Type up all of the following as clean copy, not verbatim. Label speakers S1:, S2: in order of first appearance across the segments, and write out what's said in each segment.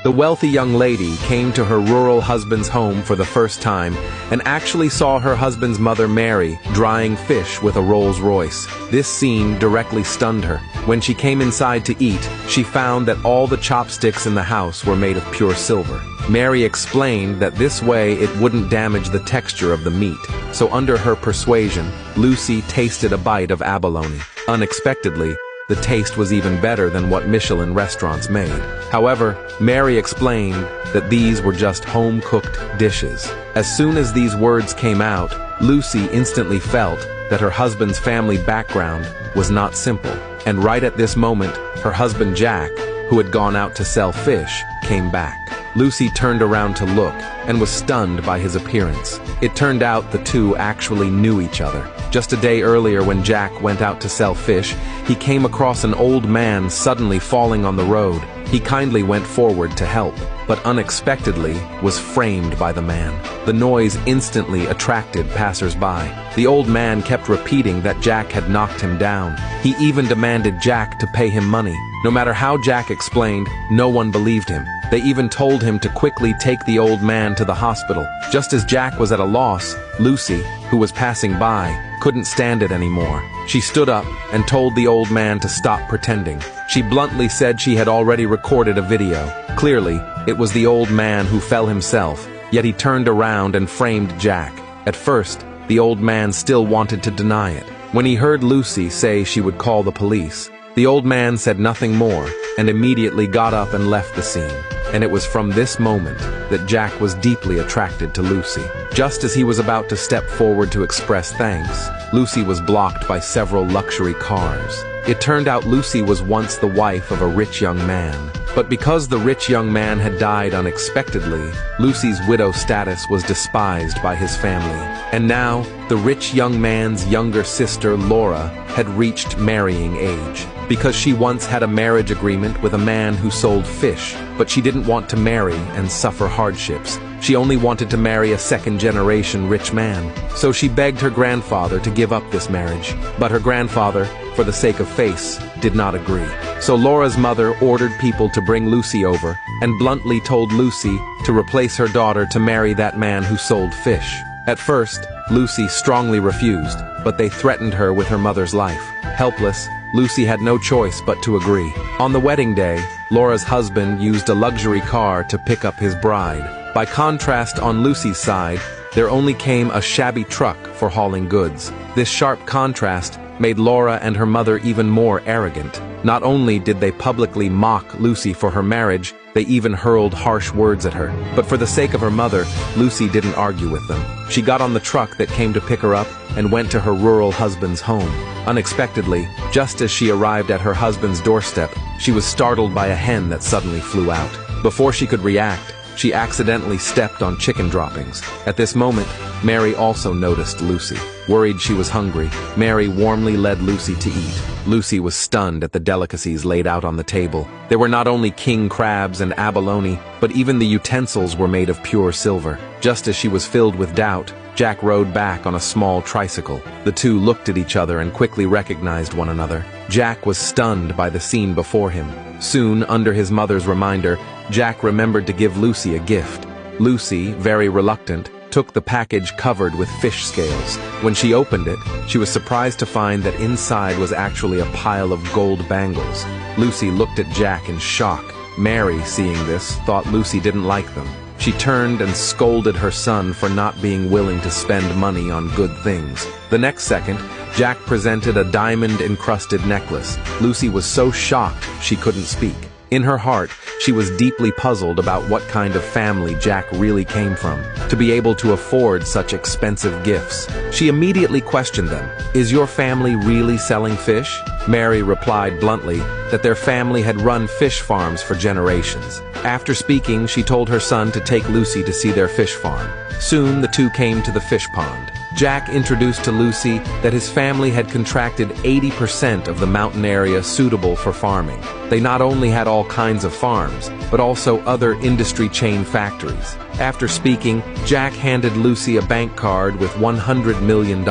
S1: The wealthy young lady came to her rural husband's home for the first time and actually saw her husband's mother Mary drying fish with a Rolls Royce. This scene directly stunned her. When she came inside to eat, she found that all the chopsticks in the house were made of pure silver. Mary explained that this way it wouldn't damage the texture of the meat. So under her persuasion, Lucy tasted a bite of abalone. Unexpectedly, the taste was even better than what Michelin restaurants made. However, Mary explained that these were just home-cooked dishes. As soon as these words came out, Lucy instantly felt that her husband's family background was not simple. And right at this moment, her husband Jack, who had gone out to sell fish, came back. Lucy turned around to look and was stunned by his appearance. It turned out the two actually knew each other. Just a day earlier, when Jack went out to sell fish, he came across an old man suddenly falling on the road. He kindly went forward to help, but unexpectedly was framed by the man. The noise instantly attracted passers-by. The old man kept repeating that Jack had knocked him down. He even demanded Jack to pay him money. No matter how Jack explained, no one believed him. They even told him to quickly take the old man to the hospital. Just as Jack was at a loss, Lucy, who was passing by, couldn't stand it anymore. She stood up and told the old man to stop pretending. She bluntly said she had already recorded a video. Clearly, it was the old man who fell himself, yet he turned around and framed Jack. At first, the old man still wanted to deny it. When he heard Lucy say she would call the police, the old man said nothing more and immediately got up and left the scene. And it was from this moment that Jack was deeply attracted to Lucy. Just as he was about to step forward to express thanks, Lucy was blocked by several luxury cars. It turned out Lucy was once the wife of a rich young man. But because the rich young man had died unexpectedly, Lucy's widow status was despised by his family. And now, the rich young man's younger sister, Laura, had reached marrying age. Because she once had a marriage agreement with a man who sold fish, but she didn't want to marry and suffer hardships. She only wanted to marry a second-generation rich man. So she begged her grandfather to give up this marriage. But her grandfather, for the sake of face, did not agree. So Laura's mother ordered people to bring Lucy over and bluntly told Lucy to replace her daughter to marry that man who sold fish. At first, Lucy strongly refused, but they threatened her with her mother's life. Helpless, Lucy had no choice but to agree. On the wedding day, Laura's husband used a luxury car to pick up his bride. By contrast, on Lucy's side, there only came a shabby truck for hauling goods. This sharp contrast made Laura and her mother even more arrogant. Not only did they publicly mock Lucy for her marriage, they even hurled harsh words at her. But for the sake of her mother, Lucy didn't argue with them. She got on the truck that came to pick her up and went to her rural husband's home. Unexpectedly, just as she arrived at her husband's doorstep, she was startled by a hen that suddenly flew out. Before she could react, she accidentally stepped on chicken droppings. At this moment, Mary also noticed Lucy. Worried she was hungry, Mary warmly led Lucy to eat. Lucy was stunned at the delicacies laid out on the table. There were not only king crabs and abalone, but even the utensils were made of pure silver. Just as she was filled with doubt, Jack rode back on a small tricycle. The two looked at each other and quickly recognized one another. Jack was stunned by the scene before him. Soon, under his mother's reminder, Jack remembered to give Lucy a gift. Lucy, very reluctant, took the package covered with fish scales. When she opened it, she was surprised to find that inside was actually a pile of gold bangles. Lucy looked at Jack in shock. Mary, seeing this, thought Lucy didn't like them. She turned and scolded her son for not being willing to spend money on good things. The next second, Jack presented a diamond-encrusted necklace. Lucy was so shocked she couldn't speak. In her heart, she was deeply puzzled about what kind of family Jack really came from, to be able to afford such expensive gifts. She immediately questioned them. "Is your family really selling fish?" Mary replied bluntly that their family had run fish farms for generations. After speaking, she told her son to take Lucy to see their fish farm. Soon, the two came to the fish pond. Jack introduced to Lucy that his family had contracted 80% of the mountain area suitable for farming. They not only had all kinds of farms, but also other industry chain factories. After speaking, Jack handed Lucy a bank card with $100 million.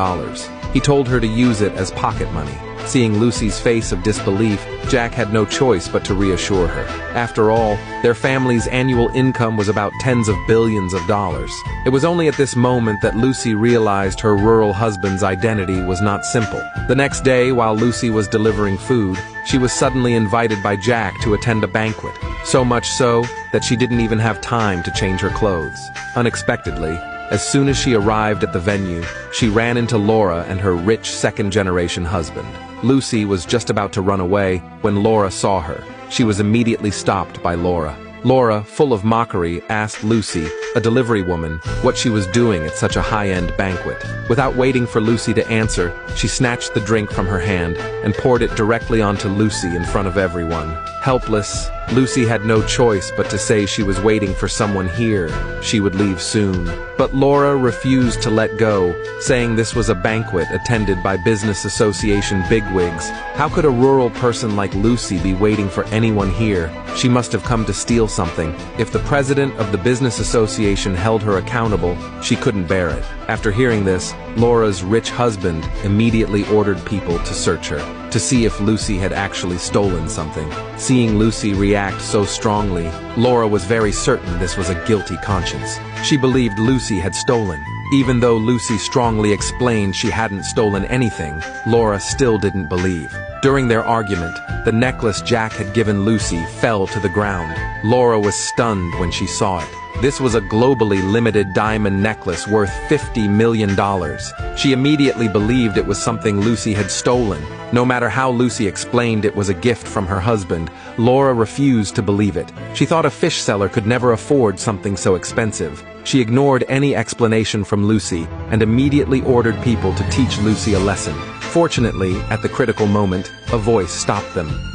S1: He told her to use it as pocket money. Seeing Lucy's face of disbelief, Jack had no choice but to reassure her. After all, their family's annual income was about tens of billions of dollars. It was only at this moment that Lucy realized her rural husband's identity was not simple. The next day, while Lucy was delivering food, she was suddenly invited by Jack to attend a banquet. So much so that she didn't even have time to change her clothes. Unexpectedly, as soon as she arrived at the venue, she ran into Laura and her rich second-generation husband. Lucy was just about to run away when Laura saw her. She was immediately stopped by Laura. Laura, full of mockery, asked Lucy, a delivery woman, what she was doing at such a high-end banquet. Without waiting for Lucy to answer, she snatched the drink from her hand and poured it directly onto Lucy in front of everyone. Helpless, Lucy had no choice but to say she was waiting for someone here. She would leave soon. But Laura refused to let go, saying this was a banquet attended by business association bigwigs. How could a rural person like Lucy be waiting for anyone here? She must have come to steal something. If the president of the business association held her accountable, she couldn't bear it. After hearing this, Laura's rich husband immediately ordered people to search her, to see if Lucy had actually stolen something. Seeing Lucy react so strongly, Laura was very certain this was a guilty conscience. She believed Lucy had stolen. Even though Lucy strongly explained she hadn't stolen anything, Laura still didn't believe. During their argument, the necklace Jack had given Lucy fell to the ground. Laura was stunned when she saw it. This was a globally limited diamond necklace worth $50 million. She immediately believed it was something Lucy had stolen. No matter how Lucy explained it was a gift from her husband, Laura refused to believe it. She thought a fish seller could never afford something so expensive. She ignored any explanation from Lucy and immediately ordered people to teach Lucy a lesson. Fortunately, at the critical moment, a voice stopped them.